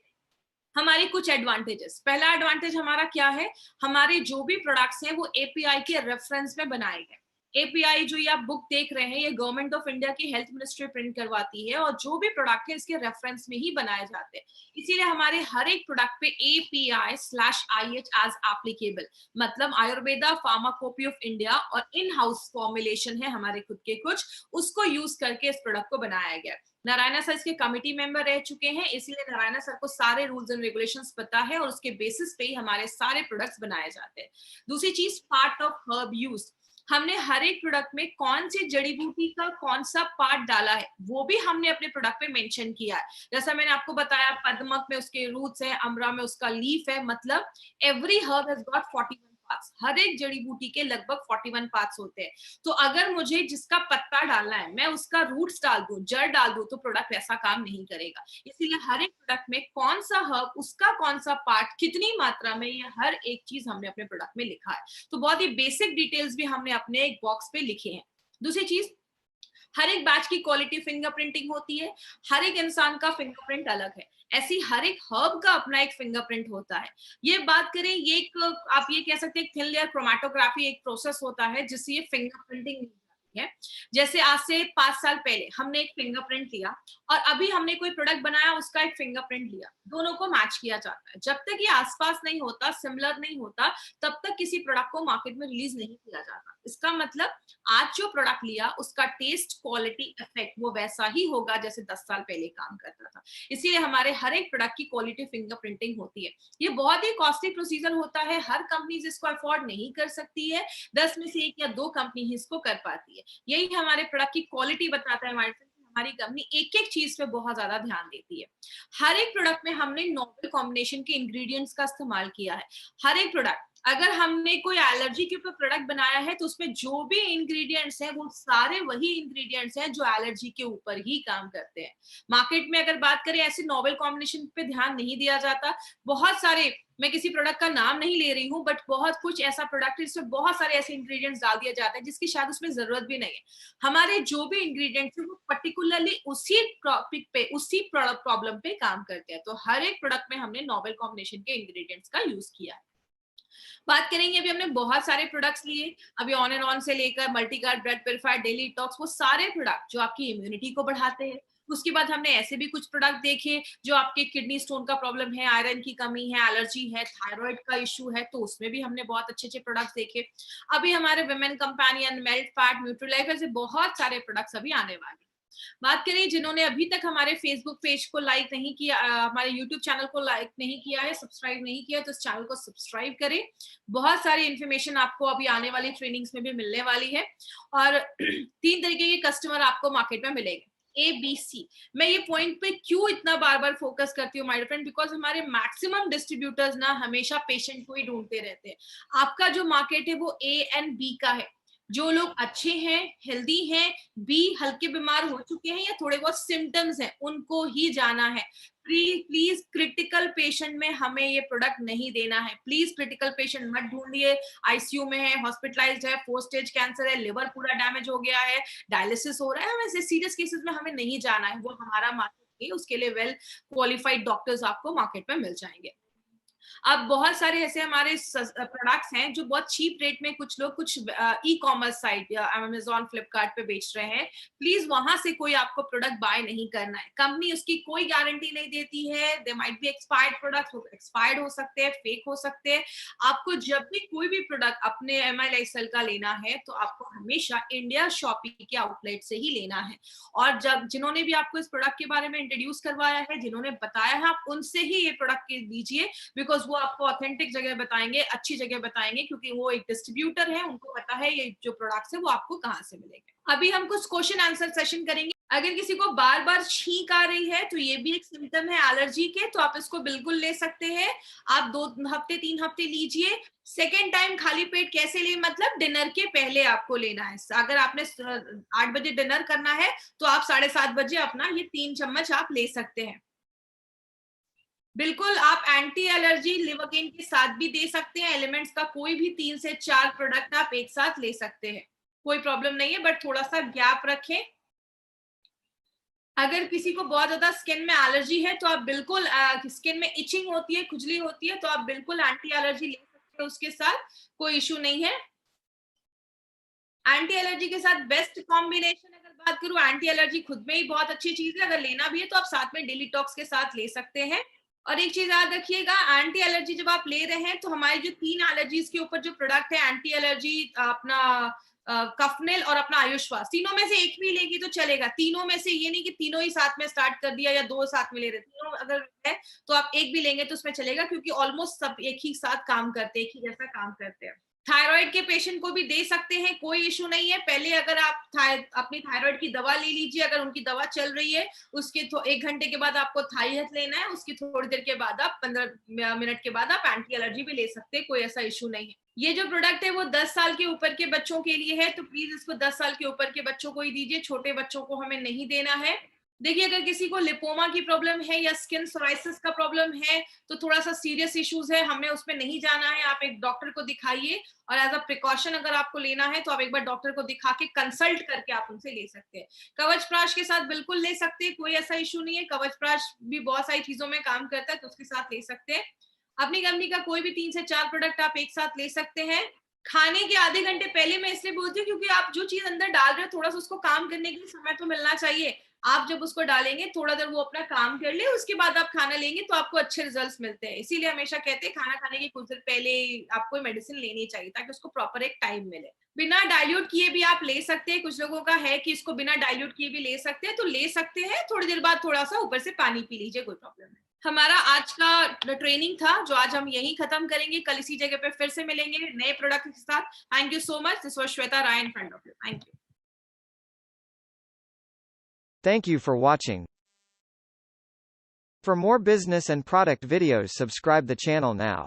हमारे कुछ एडवांटेजेस। पहला एडवांटेज हमारा क्या है? हमारे जो भी प्रोडक्ट्स हैं वो एपीआई के रेफरेंस में बनाए गए। एपीआई जो ये आप बुक देख रहे हैं, ये गवर्नमेंट ऑफ इंडिया की हेल्थ मिनिस्ट्री प्रिंट करवाती है और जो भी प्रोडक्ट है इसके रेफरेंस में ही बनाए जाते हैं। इसीलिए हमारे हर एक प्रोडक्ट पे API/IH एज एप्लीकेबल, मतलब आयुर्वेदा फार्माकोपी ऑफ इंडिया और इन हाउस फॉर्मुलेशन है हमारे खुद के कुछ, उसको यूज करके इस प्रोडक्ट को बनाया गया। नारायणा सर इसके कमिटी मेंबर रह चुके हैं, इसलिए नारायणा सर को सारे रूल्स एंड रेगुलेशंस पता है और उसके बेसिस पे ही हमारे सारे प्रोडक्ट्स बनाए जाते हैं। दूसरी चीज, पार्ट ऑफ हर्ब यूज। हमने हर एक प्रोडक्ट में कौन सी जड़ी बूटी का कौन सा पार्ट डाला है वो भी हमने अपने प्रोडक्ट पे मेंशन किया है। जैसा मैंने आपको बताया, पद्मक में उसके रूट्स है, अमरा में उसका लीफ है, मतलब every herb has got 41 parts. हर एक जड़ी बूटी के लगभग 41 पार्ट्स होते हैं। तो अगर मुझे जिसका पत्ता डालना है मैं उसका रूट्स डाल दूं, जड़ डाल दूं, तो प्रोडक्ट ऐसा काम नहीं करेगा। इसीलिए हर एक प्रोडक्ट में कौन सा हर्ब, उसका कौन सा पार्ट, कितनी मात्रा में, ये हर एक चीज हमने अपने प्रोडक्ट में लिखा है। तो बहुत ही बेसिक डिटेल्स भी हमने अपने एक बॉक्स पे लिखे हैं। दूसरी चीज, हर एक बैच की क्वालिटी फिंगरप्रिंटिंग होती है। हर एक इंसान का फिंगरप्रिंट अलग है, ऐसी हर एक हर्ब का अपना एक फिंगरप्रिंट होता है। ये बात करें, ये एक आप ये कह सकते हैं थिन लेयर क्रोमेटोग्राफी एक प्रोसेस होता है जिससे ये फिंगरप्रिंटिंग है। जैसे आज से 5 साल पहले हमने एक फिंगरप्रिंट लिया और अभी हमने कोई प्रोडक्ट बनाया, उसका एक फिंगरप्रिंट लिया, दोनों को मैच किया जाता है। जब तक ये आसपास नहीं होता, सिमिलर नहीं होता, तब तक किसी प्रोडक्ट को मार्केट में रिलीज नहीं किया जाता। इसका मतलब आज जो प्रोडक्ट लिया उसका टेस्ट, क्वालिटी, इफेक्ट वो वैसा ही होगा जैसे 10 साल पहले काम करता था। इसीलिए हमारे हर एक प्रोडक्ट की क्वालिटी फिंगरप्रिंटिंग होती है। ये बहुत ही कॉस्टली प्रोसीजर होता है, हर कंपनी इसको अफोर्ड नहीं कर सकती है। 10 में से 1 या 2 कंपनी ही इसको कर पाती है। यही हमारे प्रोडक्ट की क्वालिटी बताता है हमारी कंपनी एक एक चीज पे बहुत ज्यादा ध्यान देती है। हर एक प्रोडक्ट में हमने नोवेल कॉम्बिनेशन के इंग्रेडिएंट्स का इस्तेमाल किया है। हर एक प्रोडक्ट, अगर हमने कोई एलर्जी के ऊपर प्रोडक्ट बनाया है तो उसमें जो भी इंग्रेडिएंट्स हैं वो सारे वही इंग्रेडिएंट्स हैं जो एलर्जी के ऊपर ही काम करते हैं। मार्केट में अगर बात करें, ऐसे नोवेल कॉम्बिनेशन पे ध्यान नहीं दिया जाता। बहुत सारे, मैं किसी प्रोडक्ट का नाम नहीं ले रही हूँ, बट बहुत कुछ ऐसा प्रोडक्ट है जिसमें बहुत सारे ऐसे इंग्रेडिएंट्स डाल दिया जाता है जिसकी शायद उसमें जरूरत भी नहीं है। हमारे जो भी इंग्रेडिएंट्स है वो पर्टिकुलरली उसी टॉपिक पे, उसी प्रॉब्लम पे काम करते हैं। तो हर एक प्रोडक्ट में हमने नोवेल कॉम्बिनेशन के इंग्रेडिएंट्स का यूज किया है। बात करेंगे, अभी हमने बहुत सारे प्रोडक्ट्स लिए, अभी ऑन एंड ऑन से लेकर मल्टीगार्ड, ब्लड प्योरीफायर, डेली टॉक्स, वो सारे प्रोडक्ट जो आपकी इम्यूनिटी को बढ़ाते हैं। उसके बाद हमने ऐसे भी कुछ प्रोडक्ट देखे जो आपके किडनी स्टोन का प्रॉब्लम है, आयरन की कमी है, एलर्जी है, थायराइड का इश्यू है, तो उसमें भी हमने बहुत अच्छे अच्छे प्रोडक्ट्स देखे। अभी हमारे विमेन कंपेनियन, मेल्ट फैट, न्यूट्रीलाइफ, ऐसे बहुत सारे प्रोडक्ट्स अभी आने वाले हैं। बात करें जिन्होंने अभी तक हमारे फेसबुक पेज को लाइक नहीं किया, हमारे यूट्यूब चैनल को लाइक नहीं किया है, सब्सक्राइब नहीं किया, तो इस चैनल को सब्सक्राइब करें। बहुत सारी इन्फॉर्मेशन आपको अभी आने वाली ट्रेनिंग्स में भी मिलने वाली है, और 3 तरीके के कस्टमर आपको मार्केट में मिलेंगे, ABC। मैं ये पॉइंट पे क्यों इतना बार बार फोकस करती हूँ माय फ्रेंड, बिकॉज हमारे मैक्सिमम डिस्ट्रीब्यूटर्स ना हमेशा पेशेंट को ही ढूंढते रहते हैं। आपका जो मार्केट है वो A एंड B का है। जो लोग अच्छे हैं, हेल्दी हैं, बी हल्के बीमार हो चुके हैं या थोड़े बहुत सिम्टम्स हैं, उनको ही जाना है। प्लीज क्रिटिकल पेशेंट में हमें ये प्रोडक्ट नहीं देना है। प्लीज क्रिटिकल पेशेंट मत ढूंढिए, आईसीयू में है, हॉस्पिटलाइज्ड है, 4 स्टेज कैंसर है, लिवर पूरा डैमेज हो गया है, डायलिसिस हो रहा है, वैसे सीरियस केसेस में हमें नहीं जाना है। वो हमारा मार्केट है, उसके लिए वेल क्वालिफाइड डॉक्टर्स आपको मार्केट में मिल जाएंगे। अब बहुत सारे ऐसे हमारे प्रोडक्ट्स हैं जो बहुत चीप रेट में कुछ लोग कुछ ई कॉमर्स साइट या अमेज़न, फ्लिपकार्ट पे बेच रहे हैं। प्लीज वहां से कोई आपको प्रोडक्ट बाय नहीं करना है। कंपनी उसकी कोई गारंटी नहीं देती है। They might be expired product, expired हो सकते हैं, फेक हो सकते हैं। आपको जब भी कोई भी प्रोडक्ट अपने MI लाइफस्टाइल का लेना है तो आपको हमेशा इंडिया शॉपी के आउटलेट से ही लेना है। और जब जिन्होंने भी आपको इस प्रोडक्ट के बारे में इंट्रोड्यूस करवाया है, जिन्होंने बताया है, आप उनसे ही ये प्रोडक्ट लीजिए, बिकॉज वो आपको ऑथेंटिक जगह बताएंगे, अच्छी जगह बताएंगे, क्योंकि वो एक डिस्ट्रीब्यूटर है, उनको पता है ये जो प्रोडक्ट्स है वो आपको कहाँ से मिलेंगे। अभी हम कुछ क्वेश्चन आंसर सेशन करेंगे। अगर किसी को बार बार छींक आ रही है तो ये भी एक सिम्टम है एलर्जी के, तो आप इसको बिल्कुल ले सकते हैं। आप 2 हफ्ते 3 हफ्ते लीजिए। सेकेंड टाइम खाली पेट कैसे ले, मतलब डिनर के पहले आपको लेना है। अगर आपने 8 बजे डिनर करना है तो आप 7:30 बजे अपना ये 3 चम्मच आप ले सकते हैं। बिल्कुल आप एंटी एलर्जी लिवोकेन के साथ भी दे सकते हैं। एलिमेंट्स का कोई भी 3 से 4 प्रोडक्ट आप एक साथ ले सकते हैं, कोई प्रॉब्लम नहीं है, बट थोड़ा सा गैप रखें। अगर किसी को बहुत ज्यादा स्किन में एलर्जी है तो आप बिल्कुल स्किन में इचिंग होती है, खुजली होती है, तो आप बिल्कुल एंटी एलर्जी ले सकते हैं, उसके साथ कोई इशू नहीं है। एंटी एलर्जी के साथ बेस्ट कॉम्बिनेशन अगर बात करूं, एंटी एलर्जी खुद में ही बहुत अच्छी चीज है, अगर लेना भी है तो आप साथ में डेली टॉक्स के साथ ले सकते हैं। और एक चीज याद रखिएगा, एंटी एलर्जी जब आप ले रहे हैं तो हमारी जो 3 एलर्जीज के ऊपर जो प्रोडक्ट है, एंटी एलर्जी, अपना कफनेल और अपना आयुष्वास, तीनों में से एक भी लेगी तो चलेगा। तीनों में से ये नहीं कि तीनों ही साथ में स्टार्ट कर दिया या 2 साथ में ले रहे, तीनों अगर है तो आप एक भी लेंगे तो उसमें चलेगा, क्योंकि ऑलमोस्ट सब एक ही साथ काम करते हैं, एक ही जैसा काम करते हैं। थायराइड के पेशेंट को भी दे सकते हैं, कोई इशू नहीं है। पहले अगर आप अपनी थायराइड की दवा ले लीजिए, अगर उनकी दवा चल रही है, उसके 1 घंटे के बाद आपको थाई हेल्थ लेना है, उसकी थोड़ी देर के बाद आप 15 मिनट के बाद आप एंटी एलर्जी भी ले सकते हैं, कोई ऐसा इशू नहीं है। ये जो प्रोडक्ट है वो 10 साल के ऊपर के बच्चों के लिए है, तो प्लीज इसको 10 साल के ऊपर के बच्चों को ही दीजिए, छोटे बच्चों को हमें नहीं देना है। देखिए, अगर किसी को लिपोमा की प्रॉब्लम है या स्किन सोराइसिस का प्रॉब्लम है तो थोड़ा सा सीरियस इश्यूज है, हमें उसमें नहीं जाना है। आप एक डॉक्टर को दिखाइए, और एज अ प्रिकॉशन अगर आपको लेना है तो आप एक बार डॉक्टर को दिखा के कंसल्ट करके आप उनसे ले सकते हैं। कवच प्राश के साथ बिल्कुल ले सकते हैं, कोई ऐसा इशू नहीं है। कवच प्राश भी बहुत सारी चीजों में काम करता है, तो उसके साथ ले सकते हैं। अपनी कंपनी का कोई भी 3 से 4 प्रोडक्ट आप एक साथ ले सकते हैं। खाने के आधे घंटे पहले मैं इसलिए बोलती हूँ क्योंकि आप जो चीज अंदर डाल रहे हो, थोड़ा सा उसको काम करने के लिए समय तो मिलना चाहिए। आप जब उसको डालेंगे, थोड़ा देर वो अपना काम कर ले, उसके बाद आप खाना लेंगे तो आपको अच्छे रिजल्ट्स मिलते हैं। इसीलिए हमेशा कहते हैं खाना खाने के कुछ देर पहले आपको मेडिसिन लेनी चाहिए, ताकि उसको प्रॉपर एक टाइम मिले। बिना डाइल्यूट किए भी आप ले सकते हैं। कुछ लोगों का है कि इसको बिना डाइल्यूट किए भी ले सकते हैं, तो ले सकते हैं। थोड़ी देर बाद थोड़ा सा ऊपर से पानी पी लीजिए, कोई प्रॉब्लम नहीं। हमारा आज का ट्रेनिंग था जो आज हम यहीं खत्म करेंगे। कल इसी जगह पे फिर से मिलेंगे नए प्रोडक्ट के साथ। Thank you so much. This was Shweta Rai in front of you. Thank you. Thank you for watching. For more business and product videos, subscribe the channel now.